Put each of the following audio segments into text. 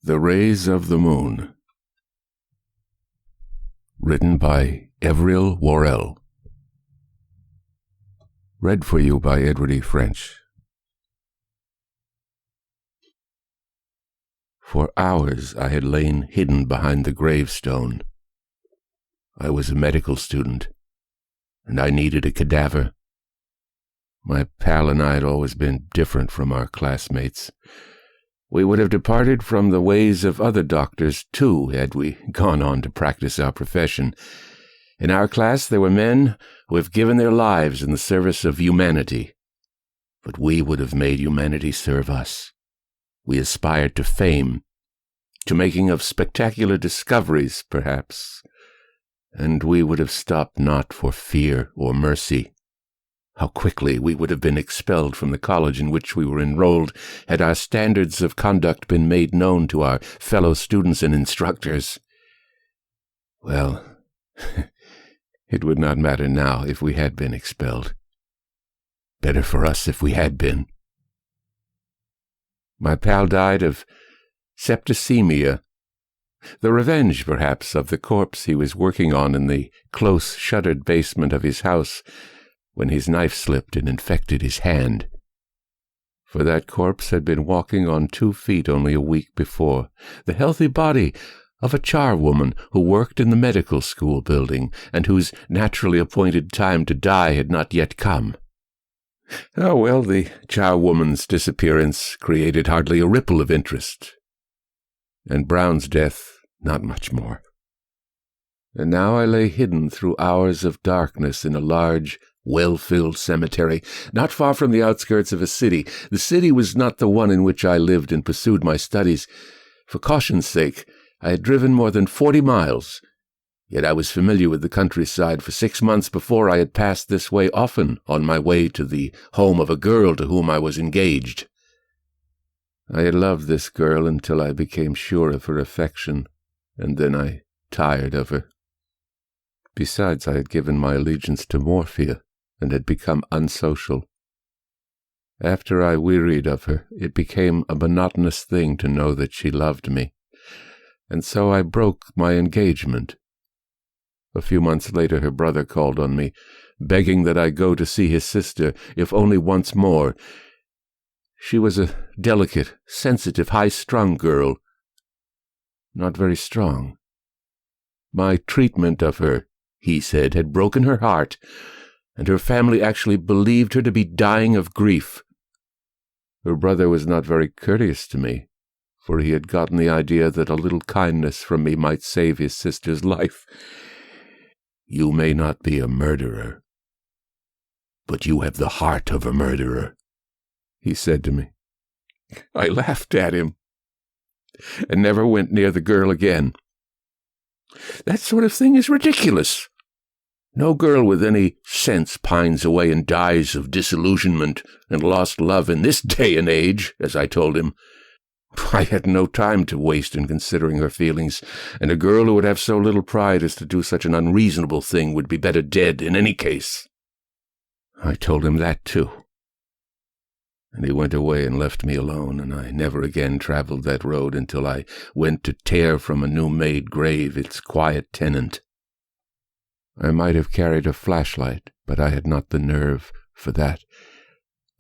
The Rays of the Moon. Written by Everil Worrell. Read for you by Edward E. French. For hours I had lain hidden behind the gravestone. I was a medical student, and I needed a cadaver. My pal and I had always been different from our classmates. We would have departed from the ways of other doctors, too, had we gone on to practice our profession. In our class there were men who have given their lives in the service of humanity. But we would have made humanity serve us. We aspired to fame, to making of spectacular discoveries, perhaps, and we would have stopped not for fear or mercy. How quickly we would have been expelled from the college in which we were enrolled had our standards of conduct been made known to our fellow students and instructors. Well, it would not matter now if we had been expelled. Better for us if we had been. My pal died of septicemia, the revenge, perhaps, of the corpse he was working on in the close shuttered basement of his house when his knife slipped and infected his hand. For that corpse had been walking on 2 feet only a week before, the healthy body of a charwoman who worked in the medical school building and whose naturally appointed time to die had not yet come. Oh, well, the charwoman's disappearance created hardly a ripple of interest, and Brown's death not much more. And now I lay hidden through hours of darkness in a large, well-filled cemetery, not far from the outskirts of a city. The city was not the one in which I lived and pursued my studies. For caution's sake, I had driven more than 40 miles, yet I was familiar with the countryside for 6 months before I had passed this way often on my way to the home of a girl to whom I was engaged. I had loved this girl until I became sure of her affection, and then I tired of her. Besides, I had given my allegiance to morphia and had become unsocial. After I wearied of her, it became a monotonous thing to know that she loved me, and so I broke my engagement. A few months later her brother called on me, begging that I go to see his sister, if only once more. She was a delicate, sensitive, high-strung girl, not very strong. My treatment of her, he said, had broken her heart, and her family actually believed her to be dying of grief. Her brother was not very courteous to me, for he had gotten the idea that a little kindness from me might save his sister's life. "You may not be a murderer, but you have the heart of a murderer," he said to me. I laughed at him and never went near the girl again. That sort of thing is ridiculous. No girl with any sense pines away and dies of disillusionment and lost love in this day and age, as I told him. I had no time to waste in considering her feelings, and a girl who would have so little pride as to do such an unreasonable thing would be better dead in any case. I told him that, too. And he went away and left me alone, and I never again traveled that road until I went to tear from a new-made grave its quiet tenant. I might have carried a flashlight, but I had not the nerve for that.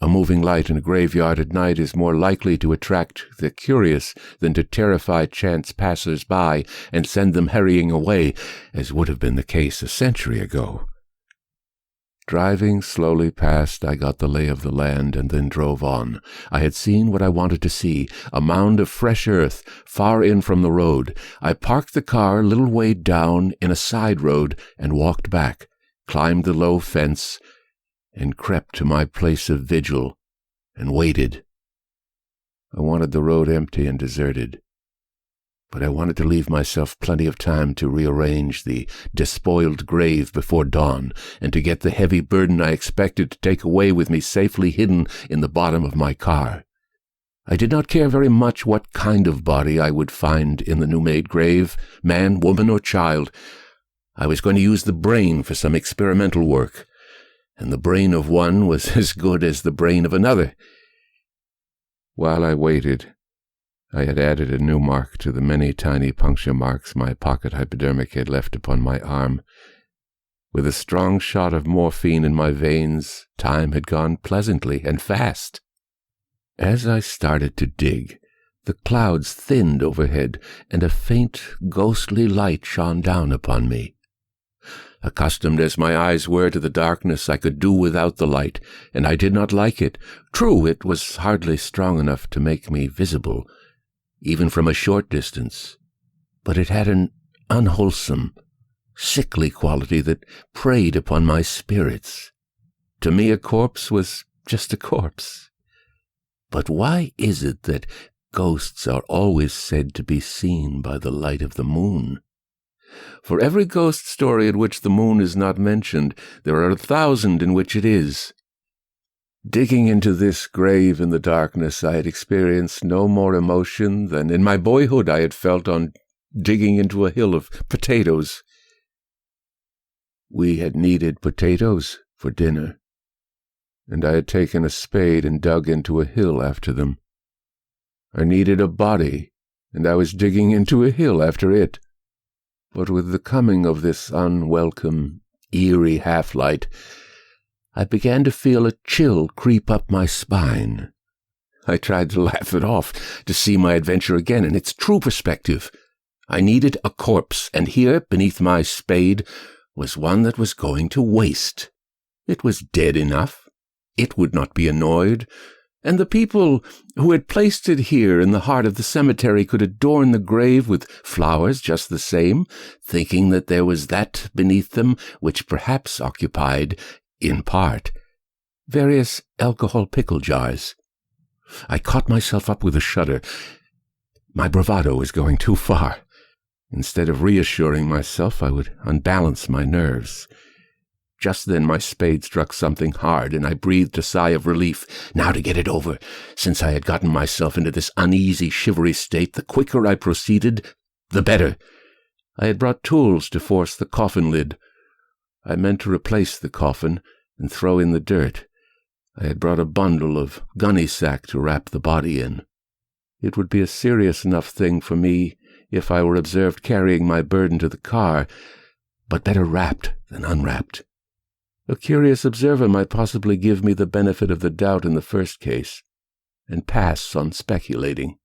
A moving light in a graveyard at night is more likely to attract the curious than to terrify chance passers-by and send them hurrying away, as would have been the case a century ago. Driving slowly past, I got the lay of the land and then drove on. I had seen what I wanted to see, a mound of fresh earth far in from the road. I parked the car a little way down in a side road and walked back, climbed the low fence, and crept to my place of vigil and waited. I wanted the road empty and deserted, but I wanted to leave myself plenty of time to rearrange the despoiled grave before dawn and to get the heavy burden I expected to take away with me safely hidden in the bottom of my car. I did not care very much what kind of body I would find in the new-made grave, man, woman, or child. I was going to use the brain for some experimental work, and the brain of one was as good as the brain of another. While I waited, I had added a new mark to the many tiny puncture marks my pocket hypodermic had left upon my arm. With a strong shot of morphine in my veins, time had gone pleasantly and fast. As I started to dig, the clouds thinned overhead, and a faint, ghostly light shone down upon me. Accustomed as my eyes were to the darkness, I could do without the light, and I did not like it. True, it was hardly strong enough to make me visible, even from a short distance, but it had an unwholesome, sickly quality that preyed upon my spirits. To me, a corpse was just a corpse. But why is it that ghosts are always said to be seen by the light of the moon? For every ghost story in which the moon is not mentioned, there are 1,000 in which it is. Digging into this grave in the darkness, I had experienced no more emotion than in my boyhood I had felt on digging into a hill of potatoes. We had needed potatoes for dinner, and I had taken a spade and dug into a hill after them. I needed a body, and I was digging into a hill after it. But with the coming of this unwelcome, eerie half-light, I began to feel a chill creep up my spine. I tried to laugh it off, to see my adventure again in its true perspective. I needed a corpse, and here, beneath my spade, was one that was going to waste. It was dead enough. It would not be annoyed, and the people who had placed it here in the heart of the cemetery could adorn the grave with flowers just the same, thinking that there was that beneath them which perhaps occupied, in part, various alcohol pickle jars. I caught myself up with a shudder. My bravado was going too far. Instead of reassuring myself, I would unbalance my nerves. Just then my spade struck something hard, and I breathed a sigh of relief. Now to get it over. Since I had gotten myself into this uneasy, shivery state, the quicker I proceeded, the better. I had brought tools to force the coffin lid. I meant to replace the coffin and throw in the dirt. I had brought a bundle of gunny sack to wrap the body in. It would be a serious enough thing for me if I were observed carrying my burden to the car, but better wrapped than unwrapped. A curious observer might possibly give me the benefit of the doubt in the first case, and pass on speculating.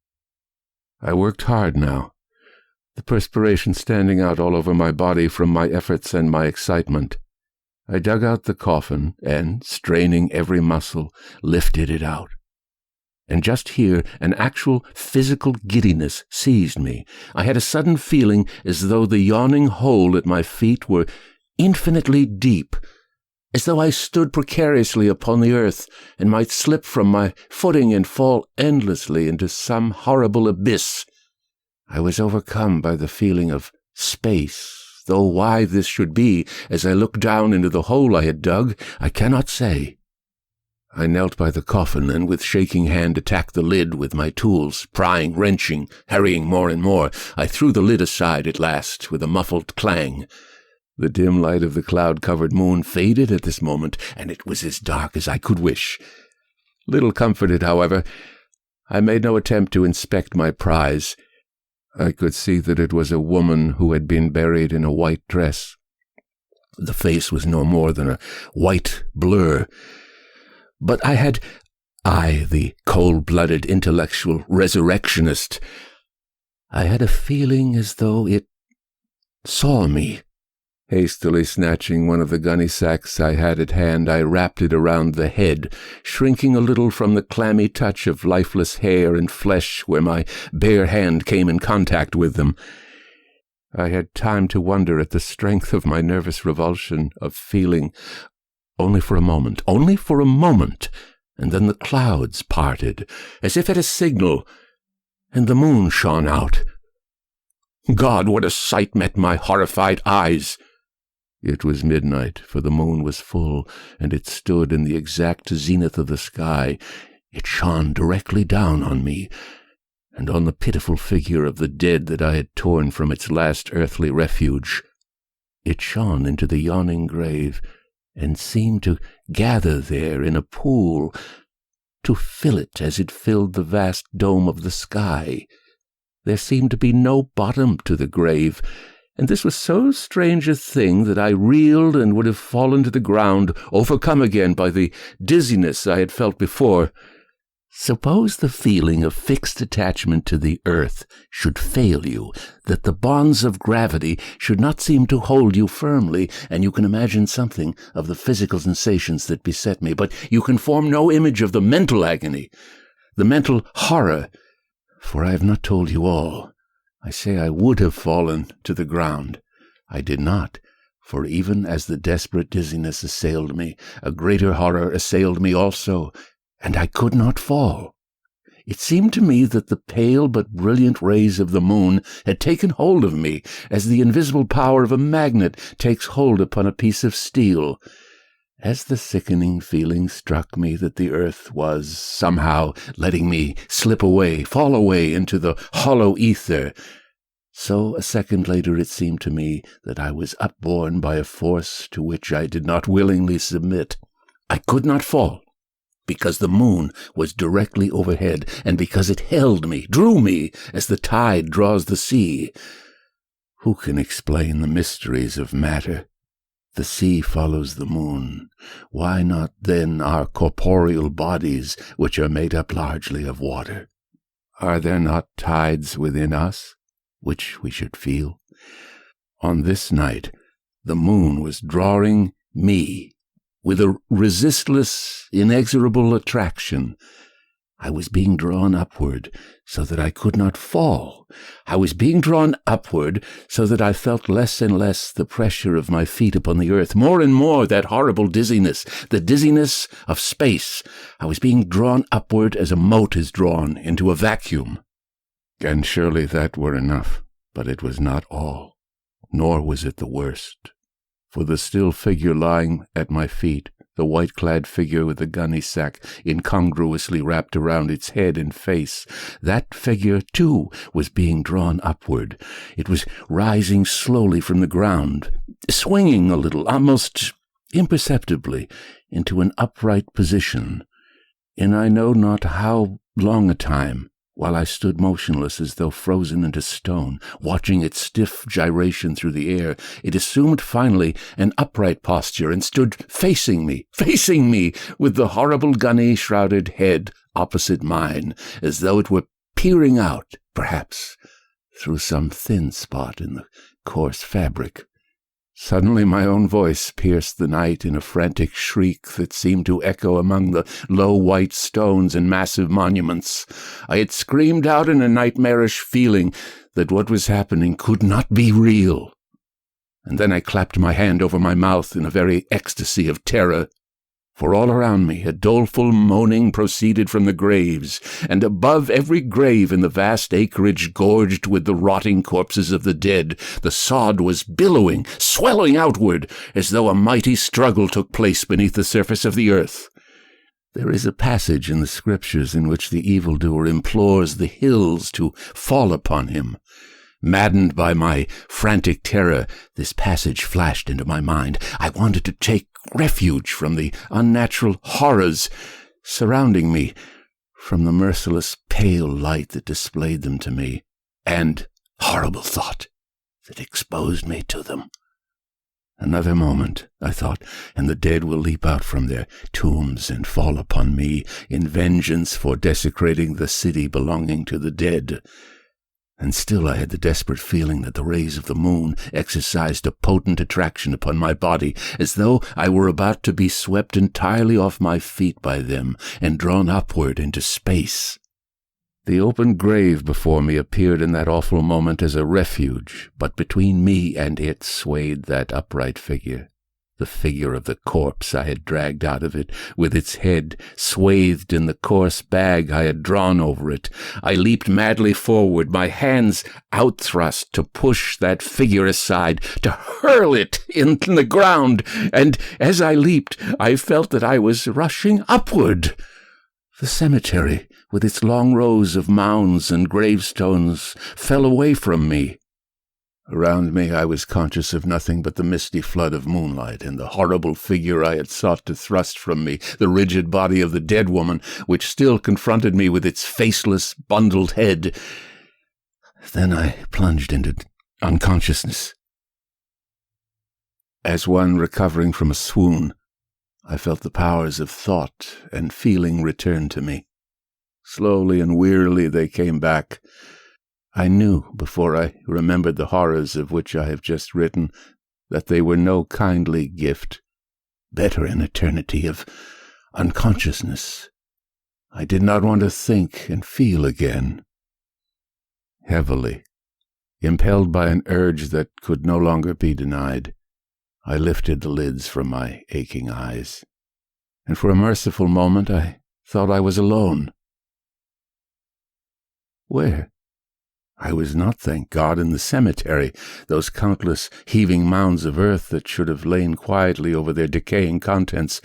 I worked hard now, the perspiration standing out all over my body from my efforts and my excitement. I dug out the coffin and, straining every muscle, lifted it out. And just here, an actual physical giddiness seized me. I had a sudden feeling as though the yawning hole at my feet were infinitely deep, as though I stood precariously upon the earth and might slip from my footing and fall endlessly into some horrible abyss. I was overcome by the feeling of space, though why this should be as I looked down into the hole I had dug, I cannot say. I knelt by the coffin and with shaking hand attacked the lid with my tools, prying, wrenching, hurrying more and more. I threw the lid aside at last with a muffled clang. The dim light of the cloud-covered moon faded at this moment, and it was as dark as I could wish. Little comforted, however, I made no attempt to inspect my prize. I could see that it was a woman who had been buried in a white dress. The face was no more than a white blur. But I, the cold-blooded intellectual resurrectionist, I had a feeling as though it saw me. Hastily snatching one of the gunny sacks I had at hand, I wrapped it around the head, shrinking a little from the clammy touch of lifeless hair and flesh where my bare hand came in contact with them. I had time to wonder at the strength of my nervous revulsion of feeling. Only for a moment, and then the clouds parted, as if at a signal, and the moon shone out. God, what a sight met my horrified eyes! It was midnight, for the moon was full, and it stood in the exact zenith of the sky. It shone directly down on me, and on the pitiful figure of the dead that I had torn from its last earthly refuge. It shone into the yawning grave, and seemed to gather there in a pool, to fill it as it filled the vast dome of the sky. There seemed to be no bottom to the grave, and this was so strange a thing that I reeled and would have fallen to the ground, overcome again by the dizziness I had felt before. Suppose the feeling of fixed attachment to the earth should fail you, that the bonds of gravity should not seem to hold you firmly, and you can imagine something of the physical sensations that beset me, but you can form no image of the mental agony, the mental horror. For I have not told you all. I say I would have fallen to the ground. I did not, for even as the desperate dizziness assailed me, a greater horror assailed me also, and I could not fall. It seemed to me that the pale but brilliant rays of the moon had taken hold of me, as the invisible power of a magnet takes hold upon a piece of steel. As the sickening feeling struck me that the earth was somehow letting me slip away, fall away into the hollow ether, so a second later it seemed to me that I was upborne by a force to which I did not willingly submit. I could not fall, because the moon was directly overhead, and because it held me, drew me, as the tide draws the sea. Who can explain the mysteries of matter? The sea follows the moon. Why not, then, our corporeal bodies, which are made up largely of water? Are there not tides within us, which we should feel? On this night, the moon was drawing me with a resistless, inexorable attraction. I was being drawn upward so that I could not fall. I was being drawn upward so that I felt less and less the pressure of my feet upon the earth, more and more that horrible dizziness, the dizziness of space. I was being drawn upward as a mote is drawn into a vacuum. And surely that were enough, but it was not all, nor was it the worst. For the still figure lying at my feet, the white-clad figure with the gunny sack incongruously wrapped around its head and face, that figure, too, was being drawn upward. It was rising slowly from the ground, swinging a little, almost imperceptibly, into an upright position. In I know not how long a time, while I stood motionless as though frozen into stone, watching its stiff gyration through the air, it assumed finally an upright posture and stood facing me, with the horrible gunny-shrouded head opposite mine, as though it were peering out, perhaps, through some thin spot in the coarse fabric. Suddenly my own voice pierced the night in a frantic shriek that seemed to echo among the low white stones and massive monuments. I had screamed out in a nightmarish feeling that what was happening could not be real. And then I clapped my hand over my mouth in a very ecstasy of terror. For all around me a doleful moaning proceeded from the graves, and above every grave in the vast acreage gorged with the rotting corpses of the dead, the sod was billowing, swelling outward, as though a mighty struggle took place beneath the surface of the earth. There is a passage in the Scriptures in which the evildoer implores the hills to fall upon him. Maddened by my frantic terror, this passage flashed into my mind. I wanted to take refuge from the unnatural horrors surrounding me, from the merciless pale light that displayed them to me, and, horrible thought, that exposed me to them. Another moment, I thought, and the dead will leap out from their tombs and fall upon me in vengeance for desecrating the city belonging to the dead. And still I had the desperate feeling that the rays of the moon exercised a potent attraction upon my body, as though I were about to be swept entirely off my feet by them and drawn upward into space. The open grave before me appeared in that awful moment as a refuge, but between me and it swayed that upright figure, the figure of the corpse I had dragged out of it, with its head swathed in the coarse bag I had drawn over it. I leaped madly forward, my hands outthrust to push that figure aside, to hurl it in the ground, and as I leaped, I felt that I was rushing upward. The cemetery, with its long rows of mounds and gravestones, fell away from me. Around me I was conscious of nothing but the misty flood of moonlight and the horrible figure I had sought to thrust from me, the rigid body of the dead woman, which still confronted me with its faceless, bundled head. Then I plunged into unconsciousness. As one recovering from a swoon, I felt the powers of thought and feeling return to me. Slowly and wearily they came back. I knew, before I remembered the horrors of which I have just written, that they were no kindly gift. Better an eternity of unconsciousness. I did not want to think and feel again. Heavily, impelled by an urge that could no longer be denied, I lifted the lids from my aching eyes, and for a merciful moment I thought I was alone. Where? I was not, thank God, in the cemetery, those countless heaving mounds of earth that should have lain quietly over their decaying contents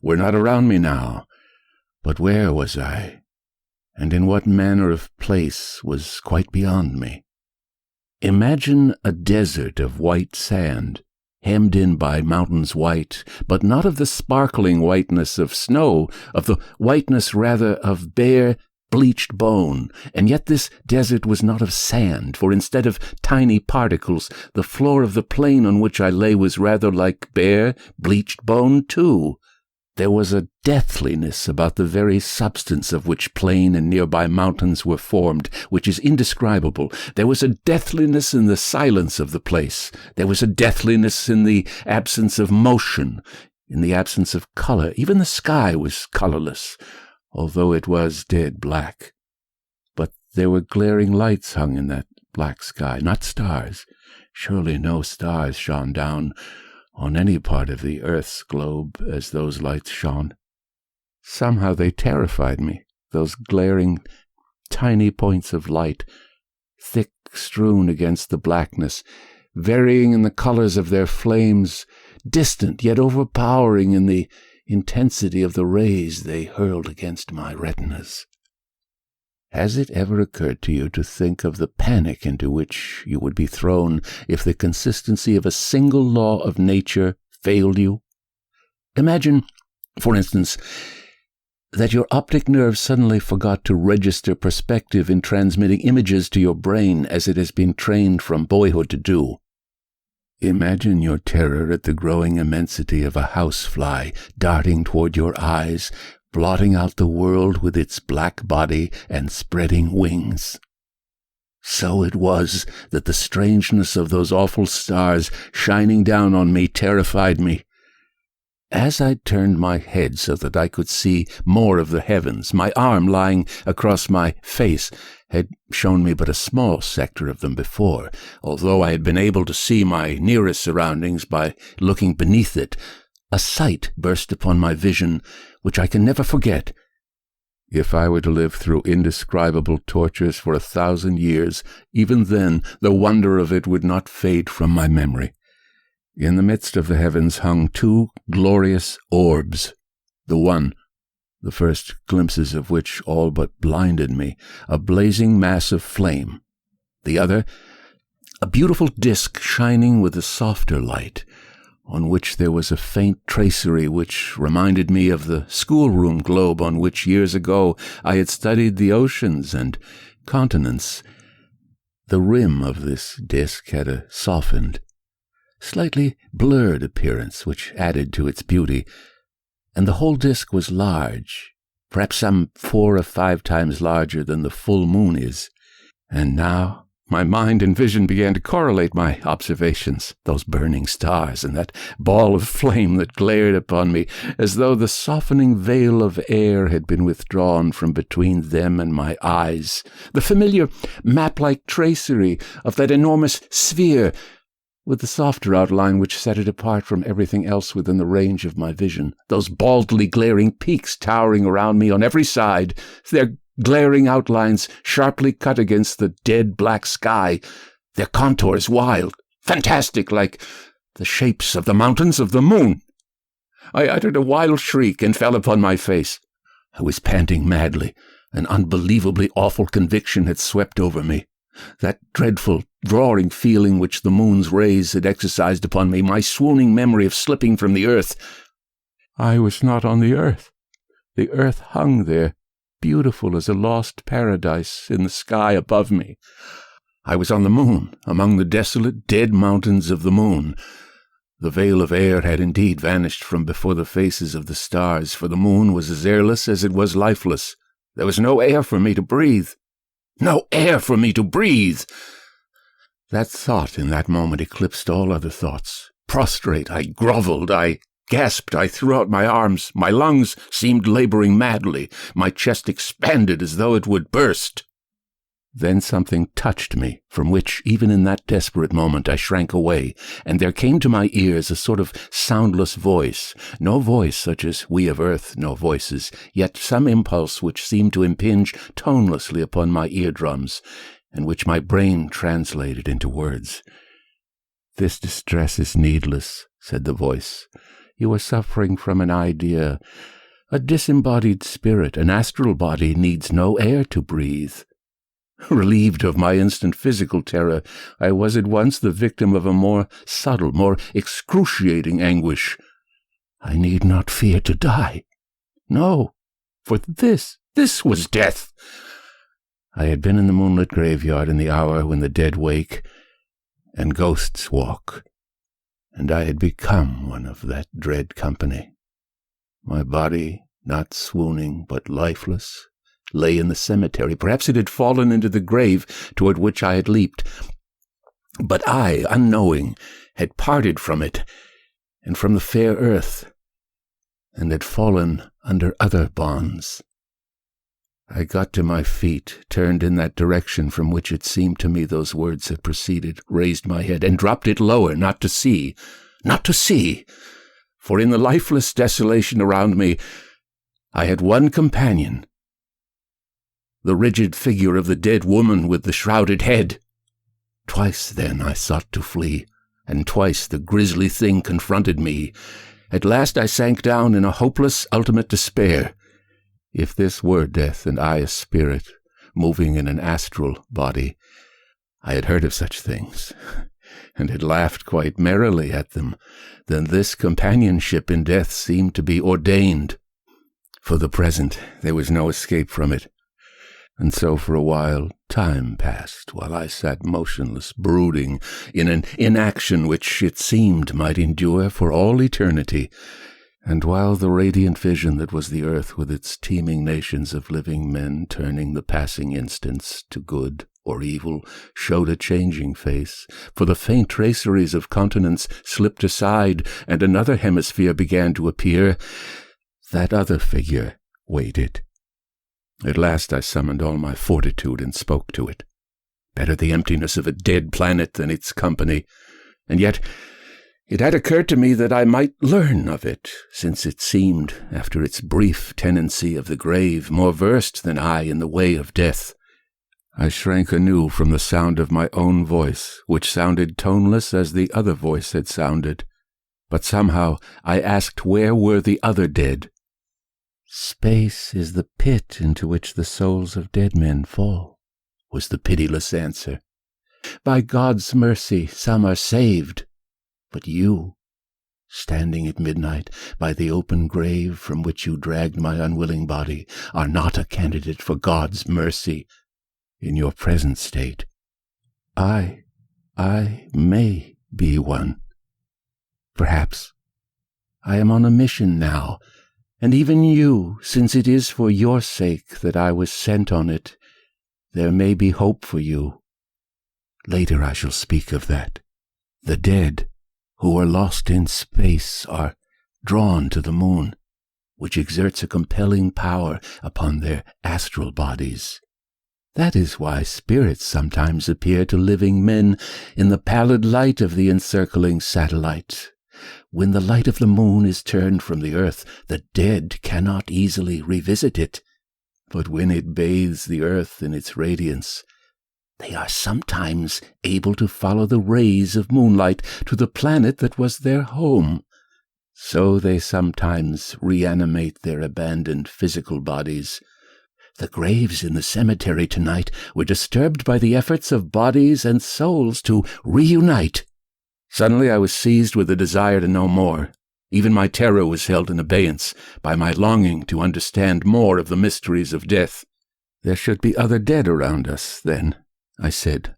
were not around me now. But where was I? And in what manner of place was quite beyond me. Imagine a desert of white sand, hemmed in by mountains white, but not of the sparkling whiteness of snow, of the whiteness rather of bare, bleached bone, and yet this desert was not of sand, for instead of tiny particles, the floor of the plain on which I lay was rather like bare, bleached bone too. There was a deathliness about the very substance of which plain and nearby mountains were formed, which is indescribable. There was a deathliness in the silence of the place. There was a deathliness in the absence of motion, in the absence of color. Even the sky was colorless, although it was dead black. But there were glaring lights hung in that black sky, not stars. Surely no stars shone down on any part of the earth's globe as those lights shone. Somehow they terrified me, those glaring, tiny points of light, thick strewn against the blackness, varying in the colors of their flames, distant yet overpowering in the intensity of the rays they hurled against my retinas. Has it ever occurred to you to think of the panic into which you would be thrown if the consistency of a single law of nature failed you? Imagine, for instance, that your optic nerve suddenly forgot to register perspective in transmitting images to your brain as it has been trained from boyhood to do. Imagine your terror at the growing immensity of a housefly darting toward your eyes, blotting out the world with its black body and spreading wings. So it was that the strangeness of those awful stars shining down on me terrified me. As I turned my head so that I could see more of the heavens, my arm lying across my face had shown me but a small sector of them before, although I had been able to see my nearest surroundings by looking beneath it. A sight burst upon my vision which I can never forget. If I were to live through indescribable tortures for 1,000 years, even then the wonder of it would not fade from my memory. In the midst of the heavens hung two glorious orbs, the one, the first glimpses of which all but blinded me, a blazing mass of flame; the other, a beautiful disk shining with a softer light, on which there was a faint tracery which reminded me of the schoolroom globe on which years ago I had studied the oceans and continents. The rim of this disk had a softened, slightly blurred appearance which added to its beauty, and the whole disk was large, perhaps some 4 or 5 times larger than the full moon is. And now my mind and vision began to correlate my observations, those burning stars and that ball of flame that glared upon me, as though the softening veil of air had been withdrawn from between them and my eyes, the familiar map-like tracery of that enormous sphere, with the softer outline which set it apart from everything else within the range of my vision, those baldly glaring peaks towering around me on every side, their glaring outlines sharply cut against the dead black sky, their contours wild, fantastic, like the shapes of the mountains of the moon. I uttered a wild shriek and fell upon my face. I was panting madly. An unbelievably awful conviction had swept over me. That dreadful, drawing feeling which the moon's rays had exercised upon me, my swooning memory of slipping from the earth. I was not on the earth. The earth hung there, beautiful as a lost paradise in the sky above me. I was on the moon, among the desolate, dead mountains of the moon. The veil of air had indeed vanished from before the faces of the stars, for the moon was as airless as it was lifeless. There was no air for me to breathe. No air for me to breathe! That thought in that moment eclipsed all other thoughts. Prostrate, I groveled, I gasped, I threw out my arms. My lungs seemed laboring madly. My chest expanded as though it would burst. Then something touched me, from which, even in that desperate moment, I shrank away, and there came to my ears a sort of soundless voice, no voice such as we of earth know voices, yet some impulse which seemed to impinge tonelessly upon my eardrums, and which my brain translated into words. "This distress is needless," said the voice. "You are suffering from an idea. A disembodied spirit, an astral body, needs no air to breathe." Relieved of my instant physical terror, I was at once the victim of a more subtle, more excruciating anguish. I need not fear to die. No, for this was death. I had been in the moonlit graveyard in the hour when the dead wake and ghosts walk, and I had become one of that dread company. My body, not swooning but lifeless, lay in the cemetery. Perhaps it had fallen into the grave toward which I had leaped. But I, unknowing, had parted from it and from the fair earth, and had fallen under other bonds. I got to my feet, turned in that direction from which it seemed to me those words had proceeded, raised my head, and dropped it lower, not to see, for in the lifeless desolation around me I had one companion, the rigid figure of the dead woman with the shrouded head. Twice then I sought to flee, and twice the grisly thing confronted me. At last I sank down in a hopeless, ultimate despair. If this were death, and I a spirit, moving in an astral body, I had heard of such things, and had laughed quite merrily at them, then this companionship in death seemed to be ordained. For the present there was no escape from it. And so for a while time passed, while I sat motionless, brooding, in an inaction which it seemed might endure for all eternity, and while the radiant vision that was the earth with its teeming nations of living men turning the passing instants to good or evil showed a changing face, for the faint traceries of continents slipped aside, and another hemisphere began to appear, that other figure waited. At last I summoned all my fortitude and spoke to it. Better the emptiness of a dead planet than its company. And yet it had occurred to me that I might learn of it, since it seemed, after its brief tenancy of the grave, more versed than I in the way of death. I shrank anew from the sound of my own voice, which sounded toneless as the other voice had sounded. But somehow I asked where were the other dead. "Space is the pit into which the souls of dead men fall," was the pitiless answer. "By God's mercy some are saved, but you, standing at midnight by the open grave from which you dragged my unwilling body, are not a candidate for God's mercy in your present state. I may be one. Perhaps I am on a mission now, and even you, since it is for your sake that I was sent on it, there may be hope for you. Later I shall speak of that. The dead, who are lost in space, are drawn to the moon, which exerts a compelling power upon their astral bodies. That is why spirits sometimes appear to living men in the pallid light of the encircling satellite. When the light of the moon is turned from the earth, the dead cannot easily revisit it. But when it bathes the earth in its radiance, they are sometimes able to follow the rays of moonlight to the planet that was their home. So they sometimes reanimate their abandoned physical bodies. The graves in the cemetery tonight were disturbed by the efforts of bodies and souls to reunite. Suddenly I was seized with a desire to know more. Even my terror was held in abeyance by my longing to understand more of the mysteries of death. "There should be other dead around us, then," I said.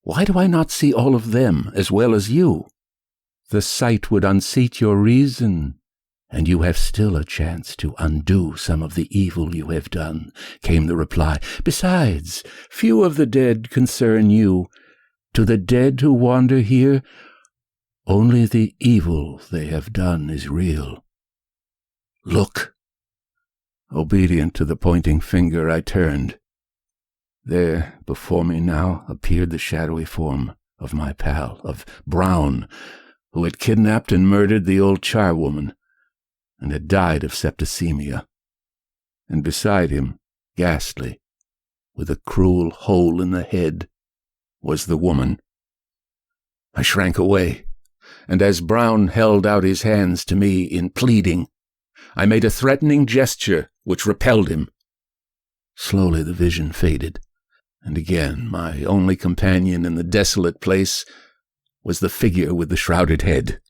"Why do I not see all of them as well as you?" "The sight would unseat your reason, and you have still a chance to undo some of the evil you have done," came the reply. "Besides, few of the dead concern you. To the dead who wander here, only the evil they have done is real. Look." Obedient to the pointing finger, I turned. There, before me now, appeared the shadowy form of my pal, of Brown, who had kidnapped and murdered the old charwoman, and had died of septicemia. And beside him, ghastly, with a cruel hole in the head, was the woman. I shrank away, and as Brown held out his hands to me in pleading, I made a threatening gesture which repelled him. Slowly the vision faded, and again my only companion in the desolate place was the figure with the shrouded head.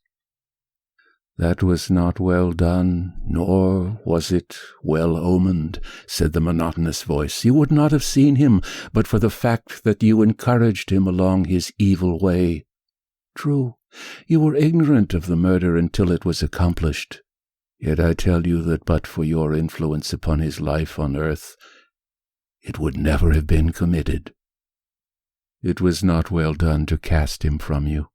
"That was not well done, nor was it well omened," said the monotonous voice. "You would not have seen him but for the fact that you encouraged him along his evil way. True, you were ignorant of the murder until it was accomplished. Yet I tell you that but for your influence upon his life on earth, it would never have been committed. It was not well done to cast him from you.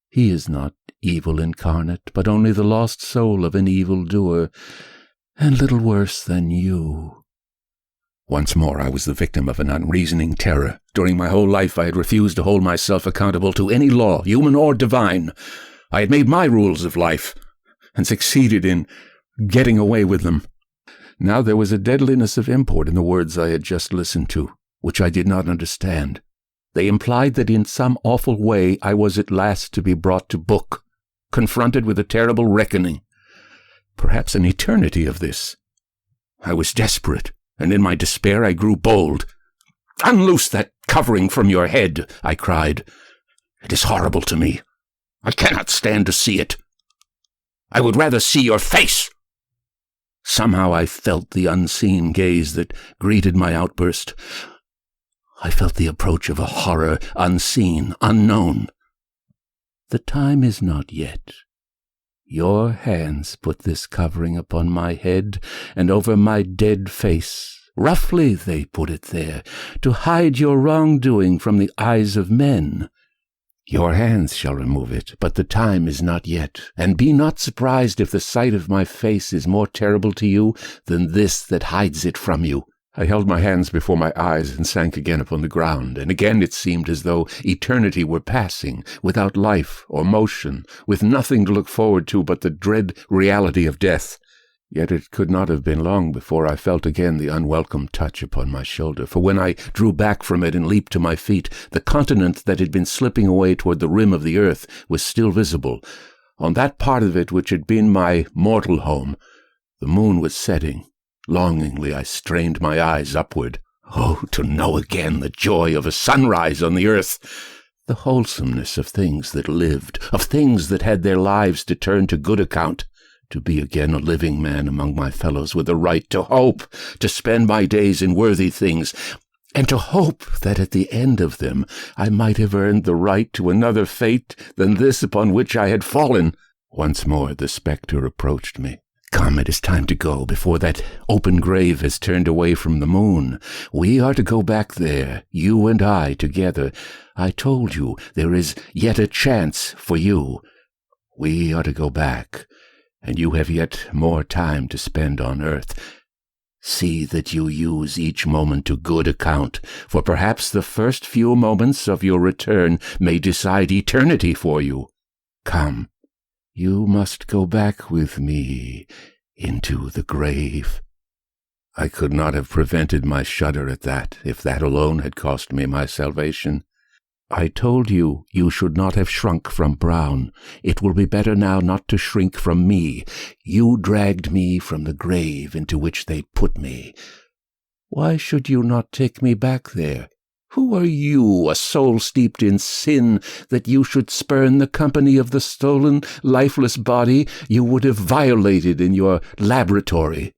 He is not evil incarnate, but only the lost soul of an evildoer, and little worse than you." Once more I was the victim of an unreasoning terror. During my whole life I had refused to hold myself accountable to any law, human or divine. I had made my rules of life, and succeeded in getting away with them. Now there was a deadliness of import in the words I had just listened to, which I did not understand. They implied that in some awful way I was at last to be brought to book, confronted with a terrible reckoning. Perhaps an eternity of this. I was desperate, and in my despair I grew bold. "Unloose that covering from your head," I cried. "It is horrible to me. I cannot stand to see it. I would rather see your face." Somehow I felt the unseen gaze that greeted my outburst. I felt the approach of a horror unseen, unknown. "The time is not yet. Your hands put this covering upon my head and over my dead face. Roughly they put it there, to hide your wrongdoing from the eyes of men. Your hands shall remove it, but the time is not yet, and be not surprised if the sight of my face is more terrible to you than this that hides it from you." I held my hands before my eyes and sank again upon the ground, and again it seemed as though eternity were passing, without life or motion, with nothing to look forward to but the dread reality of death. Yet it could not have been long before I felt again the unwelcome touch upon my shoulder, for when I drew back from it and leaped to my feet, the continent that had been slipping away toward the rim of the earth was still visible. On that part of it which had been my mortal home, the moon was setting. Longingly I strained my eyes upward. Oh, to know again the joy of a sunrise on the earth! The wholesomeness of things that lived, of things that had their lives to turn to good account. To be again a living man among my fellows with a right to hope, to spend my days in worthy things, and to hope that at the end of them I might have earned the right to another fate than this upon which I had fallen. Once more the spectre approached me. "Come, it is time to go, before that open grave has turned away from the moon. We are to go back there, you and I together. I told you there is yet a chance for you. We are to go back, and you have yet more time to spend on earth. See that you use each moment to good account, for perhaps the first few moments of your return may decide eternity for you. Come, you must go back with me into the grave." I could not have prevented my shudder at that, if that alone had cost me my salvation. "I told you you should not have shrunk from Brown. It will be better now not to shrink from me. You dragged me from the grave into which they put me. Why should you not take me back there? Who are you, a soul steeped in sin, that you should spurn the company of the stolen, lifeless body you would have violated in your laboratory?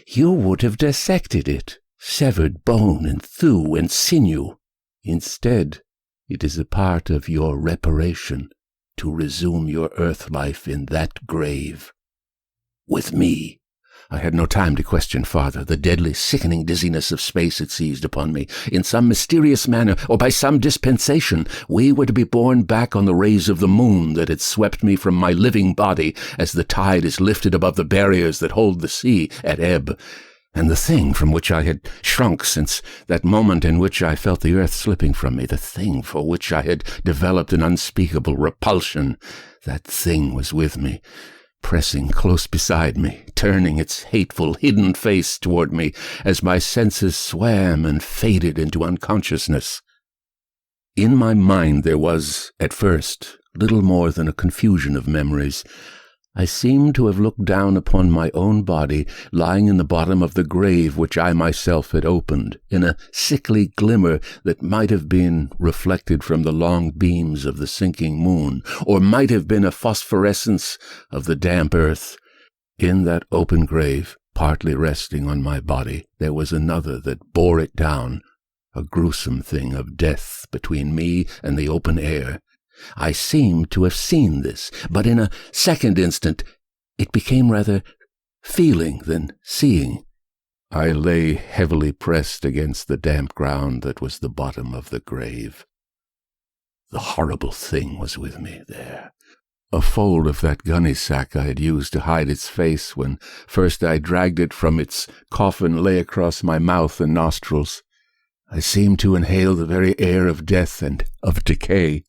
You would have dissected it, severed bone and thew and sinew. Instead, it is a part of your reparation to resume your earth life in that grave. With me. I had no time to question farther. The deadly, sickening dizziness of space had seized upon me. In some mysterious manner, or by some dispensation, we were to be borne back on the rays of the moon that had swept me from my living body as the tide is lifted above the barriers that hold the sea at ebb. And the thing from which I had shrunk since that moment in which I felt the earth slipping from me, the thing for which I had developed an unspeakable repulsion, that thing was with me, pressing close beside me, turning its hateful, hidden face toward me as my senses swam and faded into unconsciousness. In my mind there was, at first, little more than a confusion of memories. I seemed to have looked down upon my own body, lying in the bottom of the grave which I myself had opened, in a sickly glimmer that might have been reflected from the long beams of the sinking moon, or might have been a phosphorescence of the damp earth. In that open grave, partly resting on my body, there was another that bore it down, a gruesome thing of death between me and the open air. I seemed to have seen this, but in a second instant it became rather feeling than seeing. I lay heavily pressed against the damp ground that was the bottom of the grave. The horrible thing was with me there. A fold of that gunny sack I had used to hide its face when first I dragged it from its coffin lay across my mouth and nostrils. I seemed to inhale the very air of death and of decay.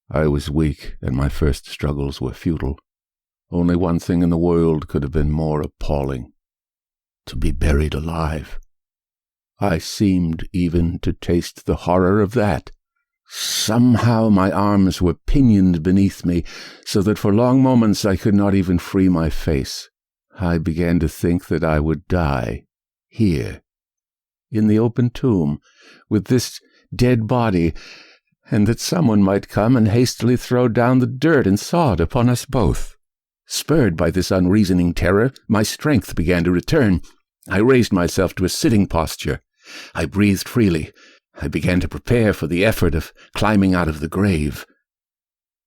I was weak, and my first struggles were futile. Only one thing in the world could have been more appalling: to be buried alive. I seemed even to taste the horror of that. Somehow my arms were pinioned beneath me, so that for long moments I could not even free my face. I began to think that I would die, here, in the open tomb, with this dead body, and that someone might come and hastily throw down the dirt and sod upon us both. Spurred by this unreasoning terror, my strength began to return. I raised myself to a sitting posture. I breathed freely. I began to prepare for the effort of climbing out of the grave.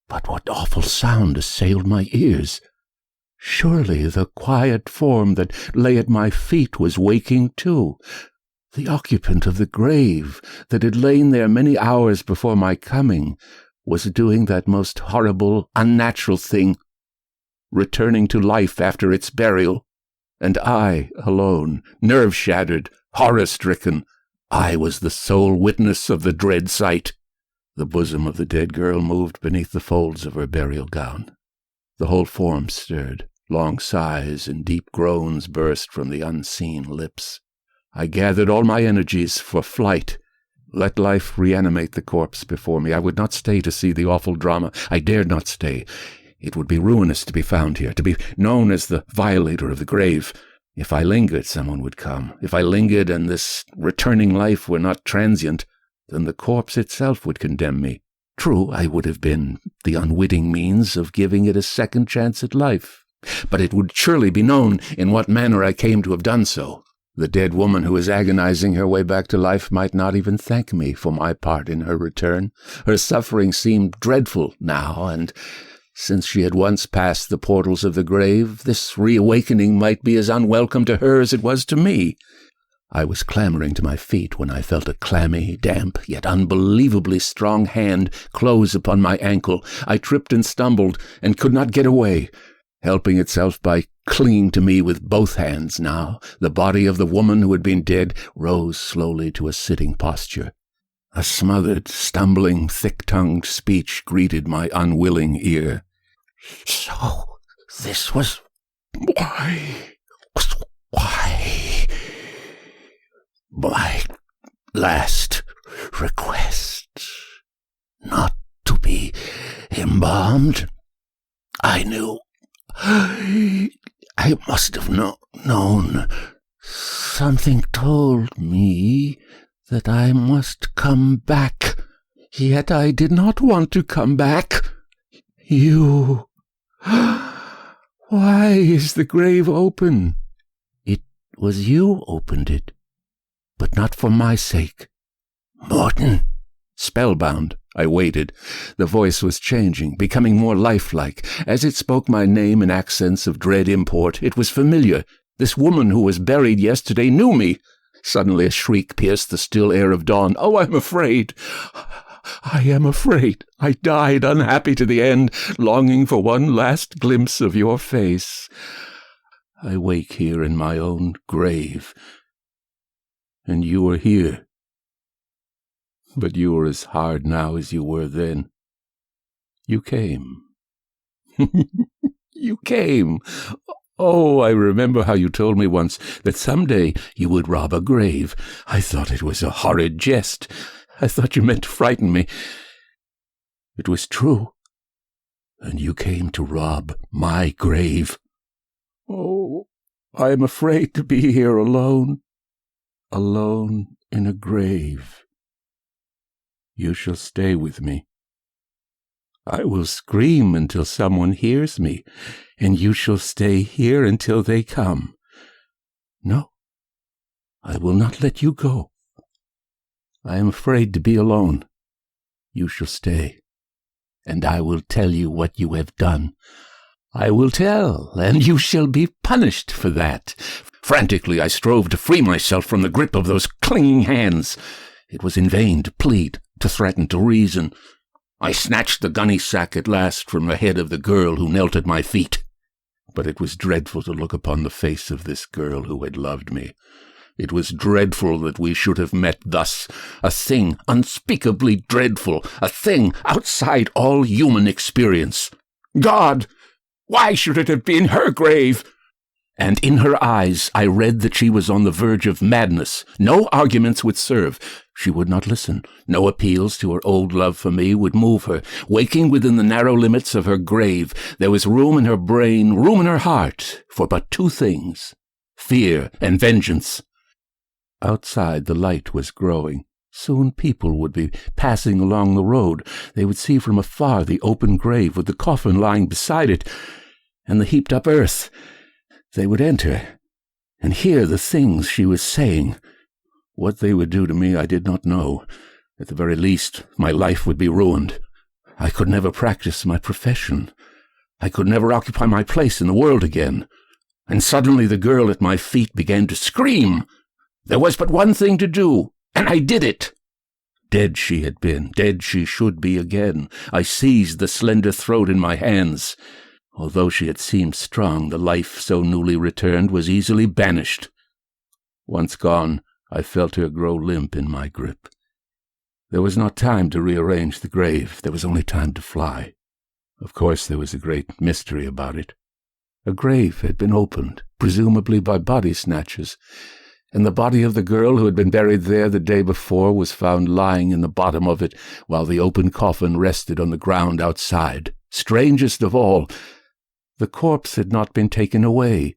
But what awful sound assailed my ears? Surely the quiet form that lay at my feet was waking too. The occupant of the grave that had lain there many hours before my coming was doing that most horrible, unnatural thing, returning to life after its burial. And I, alone, nerve-shattered, horror-stricken, I was the sole witness of the dread sight. The bosom of the dead girl moved beneath the folds of her burial gown. The whole form stirred. Long sighs and deep groans burst from the unseen lips. I gathered all my energies for flight. Let life reanimate the corpse before me. I would not stay to see the awful drama. I dared not stay. It would be ruinous to be found here, to be known as the violator of the grave. If I lingered, someone would come. If I lingered and this returning life were not transient, then the corpse itself would condemn me. True, I would have been the unwitting means of giving it a second chance at life, but it would surely be known in what manner I came to have done so. The dead woman who was agonizing her way back to life might not even thank me for my part in her return. Her suffering seemed dreadful now, and since she had once passed the portals of the grave, this reawakening might be as unwelcome to her as it was to me. I was clambering to my feet when I felt a clammy, damp, yet unbelievably strong hand close upon my ankle. I tripped and stumbled, and could not get away. Helping itself by clinging to me with both hands now, the body of the woman who had been dead rose slowly to a sitting posture. A smothered, stumbling, thick-tongued speech greeted my unwilling ear. So this was why my last request, not to be embalmed. I knew. I must have known Something told me that I must come back, yet I did not want to come back. You... Why is the grave open? It was you opened it, but not for my sake. Morton. Spellbound, I waited. The voice was changing, becoming more lifelike. As it spoke my name in accents of dread import, it was familiar. This woman who was buried yesterday knew me. Suddenly a shriek pierced the still air of dawn. Oh, I'm afraid. I am afraid. I died unhappy to the end, longing for one last glimpse of your face. I wake here in my own grave, and you are here. But you are as hard now as you were then. You came. You came. Oh, I remember how you told me once that someday you would rob a grave. I thought it was a horrid jest. I thought you meant to frighten me. It was true. And you came to rob my grave. Oh, I am afraid to be here alone. Alone in a grave. You shall stay with me. I will scream until someone hears me, and you shall stay here until they come. No, I will not let you go. I am afraid to be alone. You shall stay, and I will tell you what you have done. I will tell, and you shall be punished for that. Frantically I strove to free myself from the grip of those clinging hands. It was in vain to plead, to threaten, to reason. I snatched the gunny sack at last from the head of the girl who knelt at my feet. But it was dreadful to look upon the face of this girl who had loved me. It was dreadful that we should have met thus, a thing unspeakably dreadful, a thing outside all human experience. God! Why should it have been her grave? And in her eyes I read that she was on the verge of madness. No arguments would serve. She would not listen. No appeals to her old love for me would move her. Waking within the narrow limits of her grave, there was room in her brain, room in her heart, for but two things: fear and vengeance. Outside the light was growing. Soon people would be passing along the road. They would see from afar the open grave with the coffin lying beside it, and the heaped-up earth. They would enter, and hear the things she was saying. What they would do to me I did not know. At the very least, my life would be ruined. I could never practice my profession. I could never occupy my place in the world again. And suddenly the girl at my feet began to scream. There was but one thing to do, and I did it. Dead she had been, dead she should be again. I seized the slender throat in my hands. Although she had seemed strong, the life so newly returned was easily banished. Once gone, I felt her grow limp in my grip. There was not time to rearrange the grave. There was only time to fly. Of course, there was a great mystery about it. A grave had been opened, presumably by body snatchers, and the body of the girl who had been buried there the day before was found lying in the bottom of it, while the open coffin rested on the ground outside. Strangest of all, the corpse had not been taken away,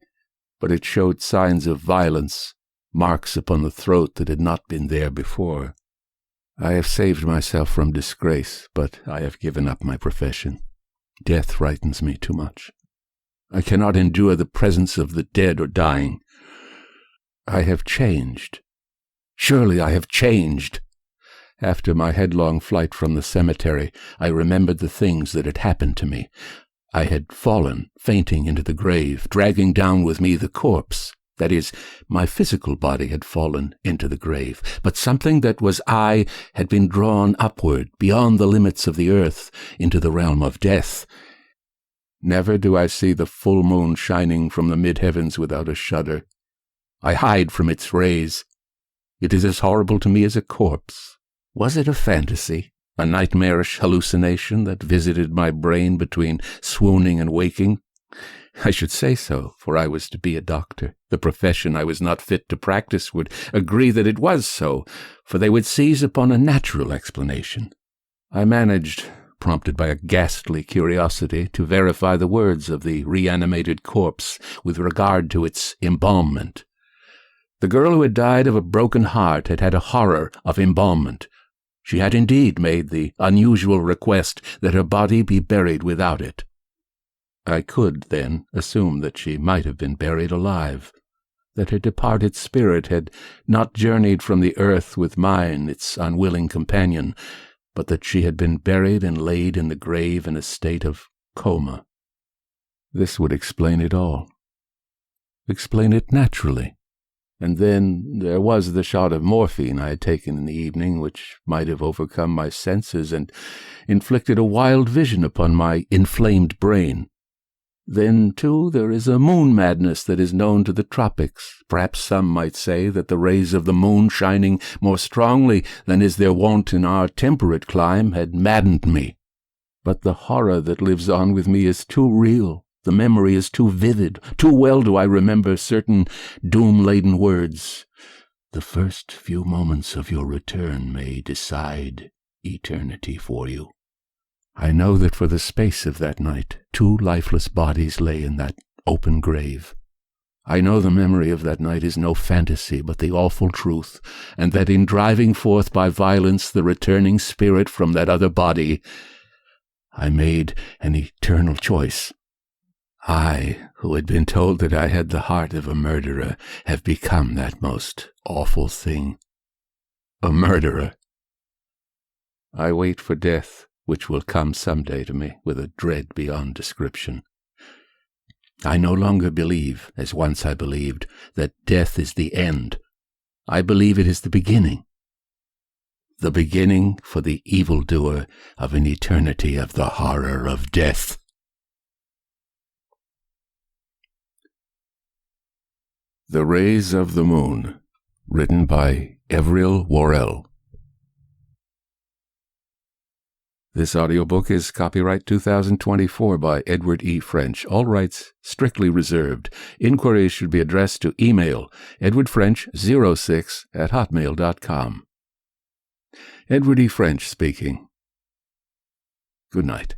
but it showed signs of violence, marks upon the throat that had not been there before. I have saved myself from disgrace, but I have given up my profession. Death frightens me too much. I cannot endure the presence of the dead or dying. I have changed. Surely I have changed. After my headlong flight from the cemetery, I remembered the things that had happened to me. I had fallen, fainting into the grave, dragging down with me the corpse. That is, my physical body had fallen into the grave, but something that was I had been drawn upward, beyond the limits of the earth, into the realm of death. Never do I see the full moon shining from the mid-heavens without a shudder. I hide from its rays. It is as horrible to me as a corpse. Was it a fantasy? A nightmarish hallucination that visited my brain between swooning and waking? I should say so, for I was to be a doctor. The profession I was not fit to practice would agree that it was so, for they would seize upon a natural explanation. I managed, prompted by a ghastly curiosity, to verify the words of the reanimated corpse with regard to its embalmment. The girl who had died of a broken heart had had a horror of embalmment. She had indeed made the unusual request that her body be buried without it. I could, then, assume that she might have been buried alive, that her departed spirit had not journeyed from the earth with mine, its unwilling companion, but that she had been buried and laid in the grave in a state of coma. This would explain it all. Explain it naturally. And then there was the shot of morphine I had taken in the evening, which might have overcome my senses and inflicted a wild vision upon my inflamed brain. Then, too, there is a moon madness that is known to the tropics. Perhaps some might say that the rays of the moon, shining more strongly than is their wont in our temperate clime, had maddened me. But the horror that lives on with me is too real. The memory is too vivid. Too well do I remember certain doom-laden words. The first few moments of your return may decide eternity for you. I know that for the space of that night, 2 lifeless bodies lay in that open grave. I know the memory of that night is no fantasy, but the awful truth, and that in driving forth by violence the returning spirit from that other body, I made an eternal choice. I, who had been told that I had the heart of a murderer, have become that most awful thing. A murderer. I wait for death, which will come some day to me with a dread beyond description. I no longer believe, as once I believed, that death is the end. I believe it is the beginning. The beginning for the evildoer of an eternity of the horror of death. The Rays of the Moon, written by Everil Worrell. This audiobook is copyright 2024 by Edward E. French. All rights strictly reserved. Inquiries should be addressed to email edwardfrench06@hotmail.com. Edward E. French speaking. Good night.